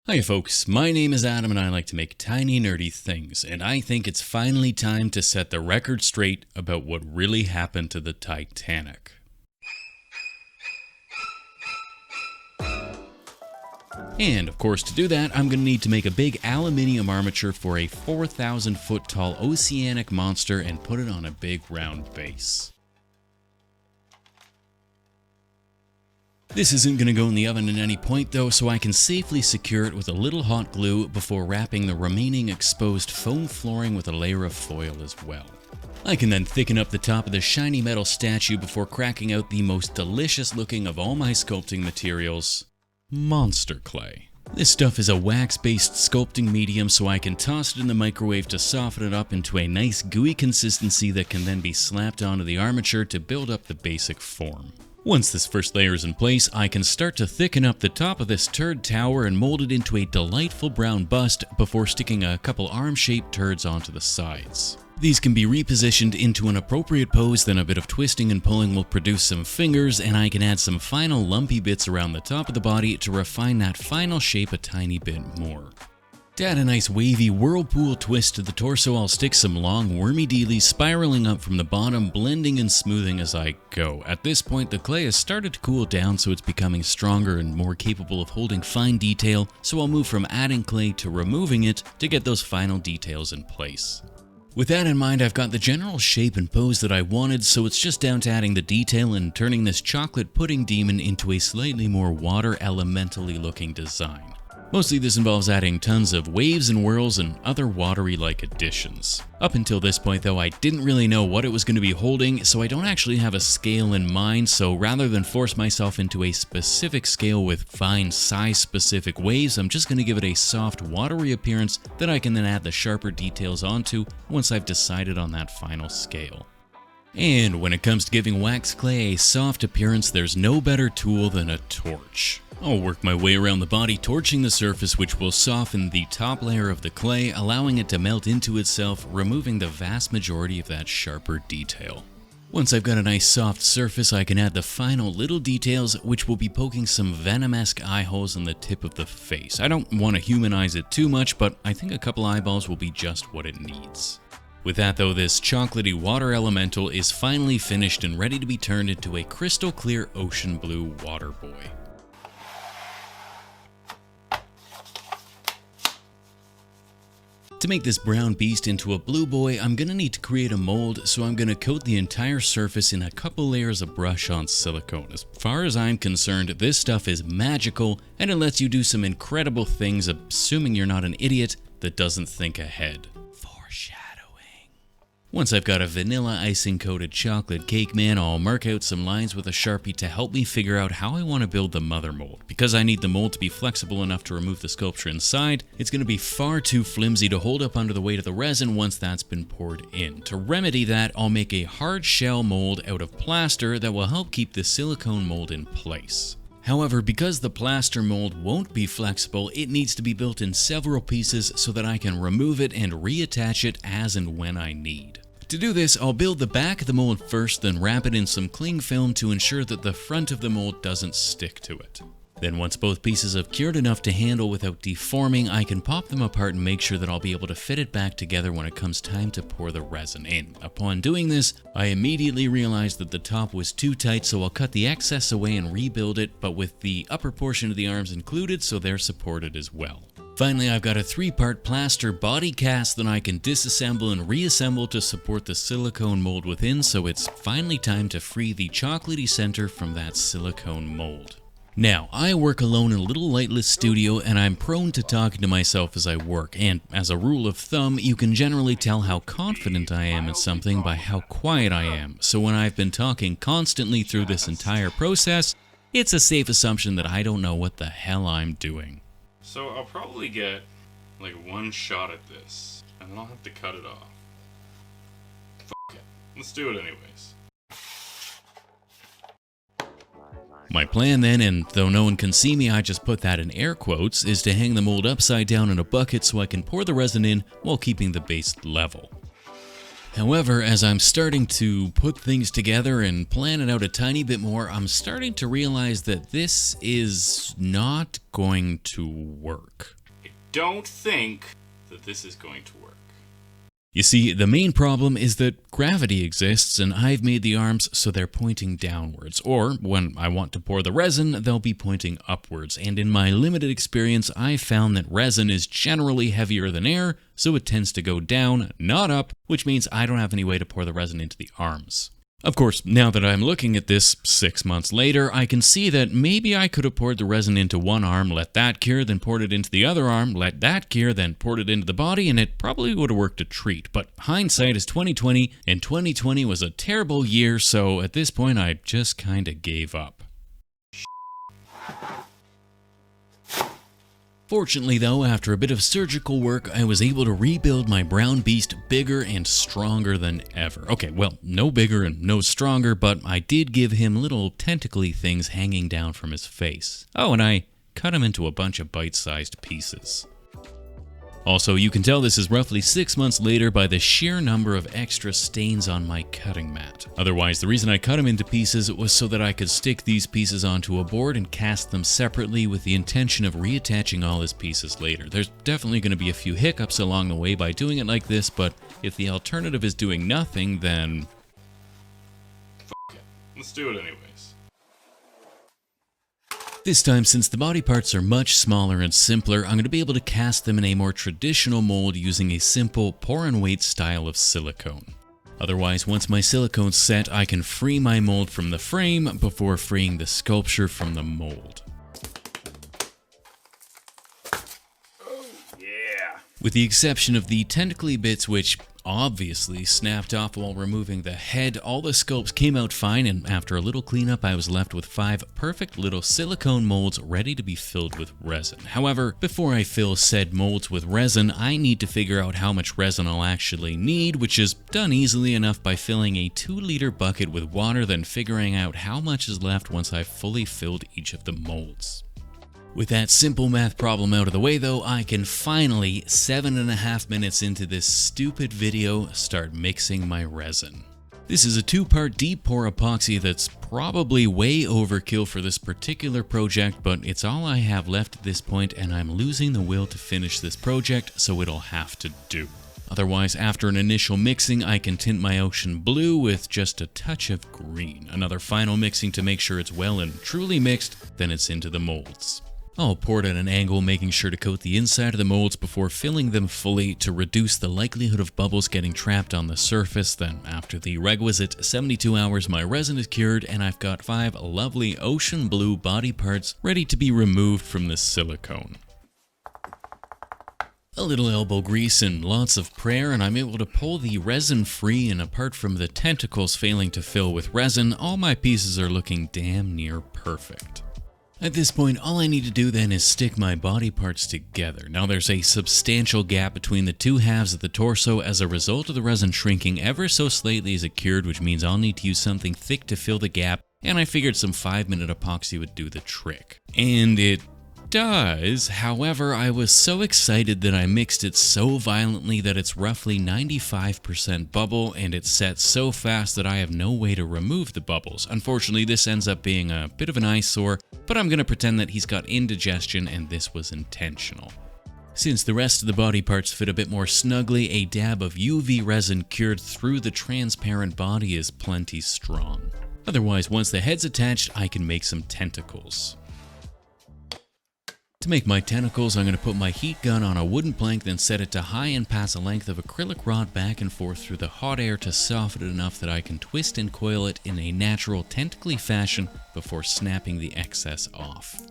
Hi folks, my name is Adam and I like to make tiny nerdy things, and I think it's finally time to set the record straight about what really happened to the Titanic. And of course, to do that, I'm going to need to make a big aluminium armature for a 4,000 foot tall oceanic monster and put it on a big round base. This isn't going to go in the oven at any point though, so I can safely secure it with a little hot glue before wrapping the remaining exposed foam flooring with a layer of foil as well. I can then thicken up the top of the shiny metal statue before cracking out the most delicious looking of all my sculpting materials, monster clay. This stuff is a wax-based sculpting medium, so I can toss it in the microwave to soften it up into a nice gooey consistency that can then be slapped onto the armature to build up the basic form. Once this first layer is in place, I can start to thicken up the top of this turd tower and mold it into a delightful brown bust before sticking a couple arm-shaped turds onto the sides. These can be repositioned into an appropriate pose, then a bit of twisting and pulling will produce some fingers, and I can add some final lumpy bits around the top of the body to refine that final shape a tiny bit more. To add a nice wavy whirlpool twist to the torso, I'll stick some long wormy dealies spiraling up from the bottom, blending and smoothing as I go. At this point, the clay has started to cool down, so it's becoming stronger and more capable of holding fine detail, so I'll move from adding clay to removing it to get those final details in place. With that in mind, I've got the general shape and pose that I wanted, so it's just down to adding the detail and turning this chocolate pudding demon into a slightly more water elementally looking design. Mostly this involves adding tons of waves and whirls and other watery-like additions. Up until this point though, I didn't really know what it was going to be holding, so I don't actually have a scale in mind, so rather than force myself into a specific scale with fine size-specific waves, I'm just going to give it a soft, watery appearance that I can then add the sharper details onto once I've decided on that final scale. And when it comes to giving wax clay a soft appearance, there's no better tool than a torch. I'll work my way around the body, torching the surface, which will soften the top layer of the clay, allowing it to melt into itself, removing the vast majority of that sharper detail. Once I've got a nice soft surface, I can add the final little details, which will be poking some venom-esque eye holes in the tip of the face. I don't want to humanize it too much, but I think a couple eyeballs will be just what it needs. With that though, this chocolatey water elemental is finally finished and ready to be turned into a crystal clear ocean blue water boy. To make this brown beast into a blue boy, I'm going to need to create a mold, so I'm going to coat the entire surface in a couple layers of brush-on silicone. As far as I'm concerned, this stuff is magical, and it lets you do some incredible things, assuming you're not an idiot that doesn't think ahead. Once I've got a vanilla icing coated chocolate cake man, I'll mark out some lines with a Sharpie to help me figure out how I want to build the mother mold. Because I need the mold to be flexible enough to remove the sculpture inside, it's going to be far too flimsy to hold up under the weight of the resin once that's been poured in. To remedy that, I'll make a hard shell mold out of plaster that will help keep the silicone mold in place. However, because the plaster mold won't be flexible, it needs to be built in several pieces so that I can remove it and reattach it as and when I need. To do this, I'll build the back of the mold first, then wrap it in some cling film to ensure that the front of the mold doesn't stick to it. Then once both pieces have cured enough to handle without deforming, I can pop them apart and make sure that I'll be able to fit it back together when it comes time to pour the resin in. Upon doing this, I immediately realized that the top was too tight, so I'll cut the excess away and rebuild it, but with the upper portion of the arms included, so they're supported as well. Finally, I've got a 3-part plaster body cast that I can disassemble and reassemble to support the silicone mold within, so it's finally time to free the chocolatey center from that silicone mold. Now, I work alone in a little lightless studio, and I'm prone to talking to myself as I work, and as a rule of thumb, you can generally tell how confident I am in something by how quiet I am, so when I've been talking constantly through this entire process, it's a safe assumption that I don't know what the hell I'm doing. So I'll probably get like one shot at this, and then I'll have to cut it off. Fuck it. Let's do it anyways. My plan then, and though no one can see me, I just put that in air quotes, is to hang the mold upside down in a bucket so I can pour the resin in while keeping the base level. However, as I'm starting to put things together and plan it out a tiny bit more, I'm starting to realize that this is not going to work. I don't think that this is going to work. You see, the main problem is that gravity exists, and I've made the arms so they're pointing downwards. Or, when I want to pour the resin, they'll be pointing upwards. And in my limited experience, I've found that resin is generally heavier than air, so it tends to go down, not up, which means I don't have any way to pour the resin into the arms. Of course, now that I'm looking at this 6 months later, I can see that maybe I could have poured the resin into one arm, let that cure, then poured it into the other arm, let that cure, then poured it into the body, and it probably would have worked a treat. But hindsight is 2020, and 2020 was a terrible year, so at this point I just kinda gave up. Fortunately though, after a bit of surgical work, I was able to rebuild my brown beast bigger and stronger than ever. Okay, well, no bigger and no stronger, but I did give him little tentacly things hanging down from his face. Oh, and I cut him into a bunch of bite-sized pieces. Also, you can tell this is roughly 6 months later by the sheer number of extra stains on my cutting mat. Otherwise, the reason I cut them into pieces was so that I could stick these pieces onto a board and cast them separately with the intention of reattaching all his pieces later. There's definitely going to be a few hiccups along the way by doing it like this, but if the alternative is doing nothing, then... F it. Let's do it anyways. This time, since the body parts are much smaller and simpler, I'm going to be able to cast them in a more traditional mold using a simple pour and wait style of silicone. Otherwise, once my silicone's set, I can free my mold from the frame before freeing the sculpture from the mold. Oh, yeah. With the exception of the tentacly bits, which obviously snapped off while removing the head, all the sculpts came out fine, and after a little cleanup I was left with 5 perfect little silicone molds ready to be filled with resin. However, before I fill said molds with resin, I need to figure out how much resin I'll actually need, which is done easily enough by filling a 2-liter bucket with water, then figuring out how much is left once I've fully filled each of the molds. With that simple math problem out of the way though, I can finally, 7.5 minutes into this stupid video, start mixing my resin. This is a 2-part deep pour epoxy that's probably way overkill for this particular project, but it's all I have left at this point, and I'm losing the will to finish this project, so it'll have to do. Otherwise, after an initial mixing, I can tint my ocean blue with just a touch of green. Another final mixing to make sure it's well and truly mixed, then it's into the molds. I'll pour it at an angle, making sure to coat the inside of the molds before filling them fully to reduce the likelihood of bubbles getting trapped on the surface. Then, after the requisite 72 hours, my resin is cured and I've got 5 lovely ocean blue body parts ready to be removed from the silicone. A little elbow grease and lots of prayer, and I'm able to pull the resin free, and apart from the tentacles failing to fill with resin, all my pieces are looking damn near perfect. At this point, all I need to do then is stick my body parts together. Now there's a substantial gap between the 2 halves of the torso as a result of the resin shrinking ever so slightly as it cured, which means I'll need to use something thick to fill the gap, and I figured some 5-minute epoxy would do the trick. And it does. However, I was so excited that I mixed it so violently that it's roughly 95% bubble, and it's set so fast that I have no way to remove the bubbles. Unfortunately, this ends up being a bit of an eyesore, but I'm going to pretend that he's got indigestion and this was intentional. Since the rest of the body parts fit a bit more snugly, a dab of UV resin cured through the transparent body is plenty strong. Otherwise, once the head's attached, I can make some tentacles. To make my tentacles, I'm going to put my heat gun on a wooden plank, then set it to high and pass a length of acrylic rod back and forth through the hot air to soften it enough that I can twist and coil it in a natural tentacly fashion before snapping the excess off.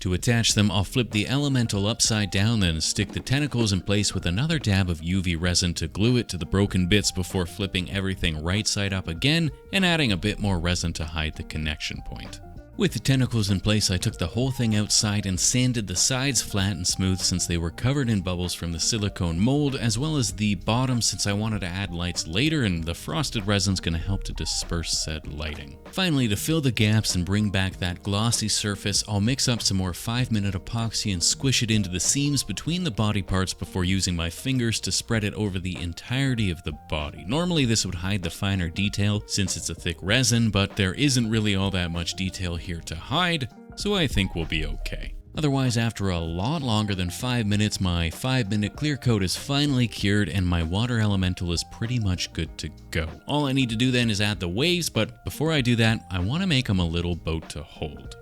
To attach them, I'll flip the elemental upside down, then stick the tentacles in place with another dab of UV resin to glue it to the broken bits before flipping everything right side up again and adding a bit more resin to hide the connection point. With the tentacles in place, I took the whole thing outside and sanded the sides flat and smooth since they were covered in bubbles from the silicone mold, as well as the bottom since I wanted to add lights later, and the frosted resin's going to help to disperse said lighting. Finally, to fill the gaps and bring back that glossy surface, I'll mix up some more 5-minute epoxy and squish it into the seams between the body parts before using my fingers to spread it over the entirety of the body. Normally this would hide the finer detail since it's a thick resin, but there isn't really all that much detail here to hide, so I think we'll be okay. Otherwise, after a lot longer than 5 minutes, my 5-minute clear coat is finally cured and my water elemental is pretty much good to go. All I need to do then is add the waves, but before I do that, I want to make them a little boat to hold.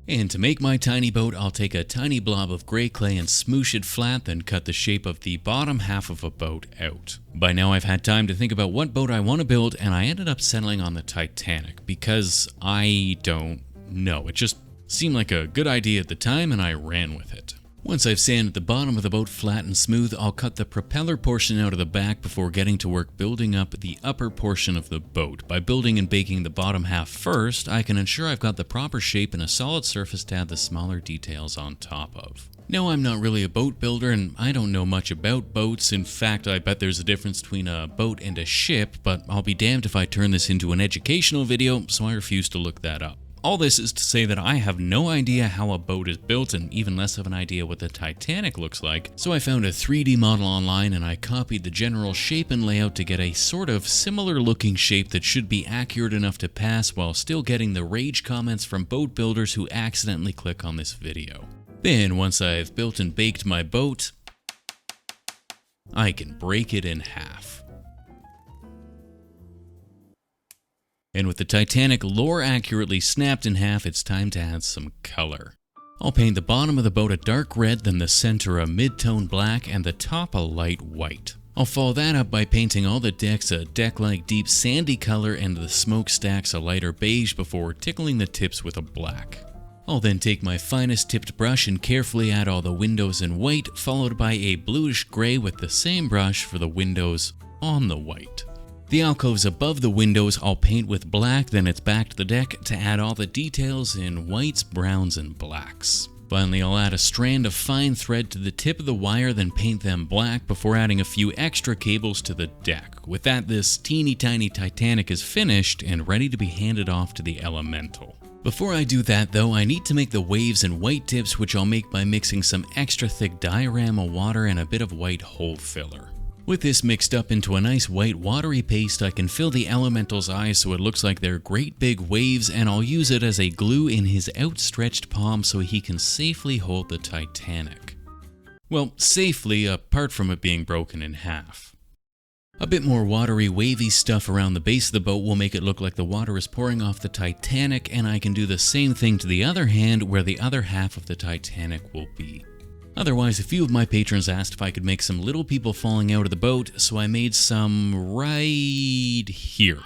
And to make my tiny boat, I'll take a tiny blob of gray clay and smoosh it flat, then cut the shape of the bottom half of a boat out. By now I've had time to think about what boat I want to build, and I ended up settling on the Titanic because I don't know. It just seemed like a good idea at the time and I ran with it. Once I've sanded the bottom of the boat flat and smooth, I'll cut the propeller portion out of the back before getting to work building up the upper portion of the boat. By building and baking the bottom half first, I can ensure I've got the proper shape and a solid surface to add the smaller details on top of. No, I'm not really a boat builder and I don't know much about boats. In fact, I bet there's a difference between a boat and a ship, but I'll be damned if I turn this into an educational video, so I refuse to look that up. All this is to say that I have no idea how a boat is built and even less of an idea what the Titanic looks like, so I found a 3D model online and I copied the general shape and layout to get a sort of similar looking shape that should be accurate enough to pass while still getting the rage comments from boat builders who accidentally click on this video. Then, once I've built and baked my boat, I can break it in half. And with the Titanic lore accurately snapped in half, it's time to add some color. I'll paint the bottom of the boat a dark red, then the center a mid-tone black, and the top a light white. I'll follow that up by painting all the decks a deck-like deep sandy color and the smokestacks a lighter beige before tickling the tips with a black. I'll then take my finest tipped brush and carefully add all the windows in white, followed by a bluish gray with the same brush for the windows on the white. The alcoves above the windows I'll paint with black, then it's back to the deck to add all the details in whites, browns, and blacks. Finally, I'll add a strand of fine thread to the tip of the wire, then paint them black before adding a few extra cables to the deck. With that, this teeny tiny Titanic is finished and ready to be handed off to the elemental. Before I do that though, I need to make the waves and white tips, which I'll make by mixing some extra thick diorama water and a bit of white hole filler. With this mixed up into a nice white watery paste, I can fill the elemental's eyes so it looks like they're great big waves, and I'll use it as a glue in his outstretched palm so he can safely hold the Titanic. Well, safely, apart from it being broken in half. A bit more watery, wavy stuff around the base of the boat will make it look like the water is pouring off the Titanic, and I can do the same thing to the other hand where the other half of the Titanic will be. Otherwise, a few of my patrons asked if I could make some little people falling out of the boat, so I made some right here.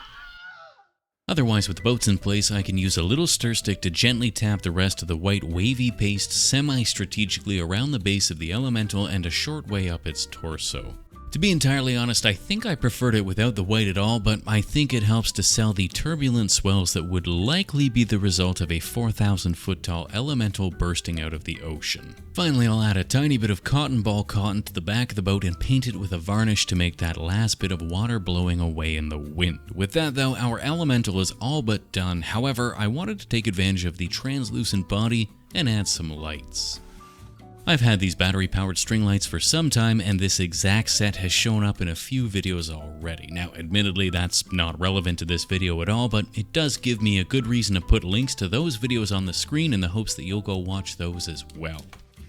Otherwise, with the boats in place, I can use a little stir stick to gently tap the rest of the white wavy paste semi-strategically around the base of the elemental and a short way up its torso. To be entirely honest, I think I preferred it without the white at all, but I think it helps to sell the turbulent swells that would likely be the result of a 4,000 foot tall elemental bursting out of the ocean. Finally, I'll add a tiny bit of cotton ball cotton to the back of the boat and paint it with a varnish to make that last bit of water blowing away in the wind. With that though, our elemental is all but done. However, I wanted to take advantage of the translucent body and add some lights. I've had these battery-powered string lights for some time, and this exact set has shown up in a few videos already. Now, admittedly, that's not relevant to this video at all, but it does give me a good reason to put links to those videos on the screen in the hopes that you'll go watch those as well.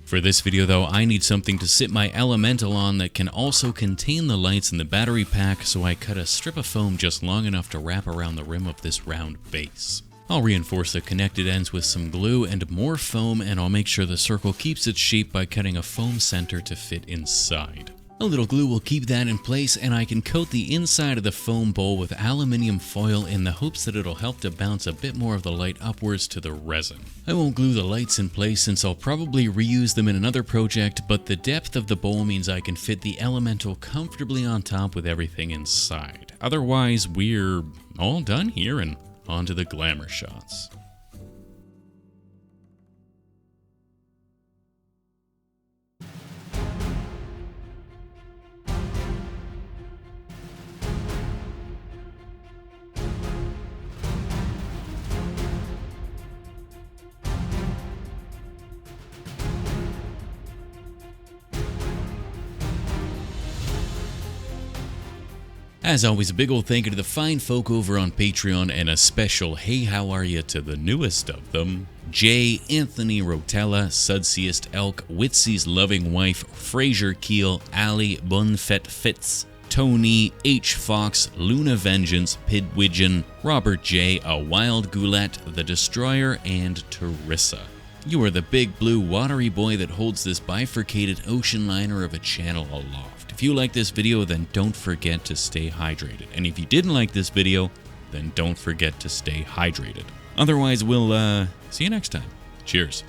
For this video though, I need something to sit my elemental on that can also contain the lights in the battery pack, so I cut a strip of foam just long enough to wrap around the rim of this round base. I'll reinforce the connected ends with some glue and more foam, and I'll make sure the circle keeps its shape by cutting a foam center to fit inside. A little glue will keep that in place, and I can coat the inside of the foam bowl with aluminium foil in the hopes that it'll help to bounce a bit more of the light upwards to the resin. I won't glue the lights in place since I'll probably reuse them in another project, but the depth of the bowl means I can fit the elemental comfortably on top with everything inside. Otherwise, we're all done here, and onto the Glamour Shots. As always, a big old thank you to the fine folk over on Patreon, and a special hey how are ya to the newest of them. Jay, Anthony Rotella, Sudsiest Elk, Witsy's Loving Wife, Fraser Keel, Ali, Bunfet Fitz, Tony, H. Fox, Luna Vengeance, Pidwidgeon, Robert J., A Wild Goulet, The Destroyer, and Terissa. You are the big blue watery boy that holds this bifurcated ocean liner of a channel aloft. If you like this video, then don't forget to stay hydrated. And if you didn't like this video, then don't forget to stay hydrated. Otherwise, we'll see you next time. Cheers.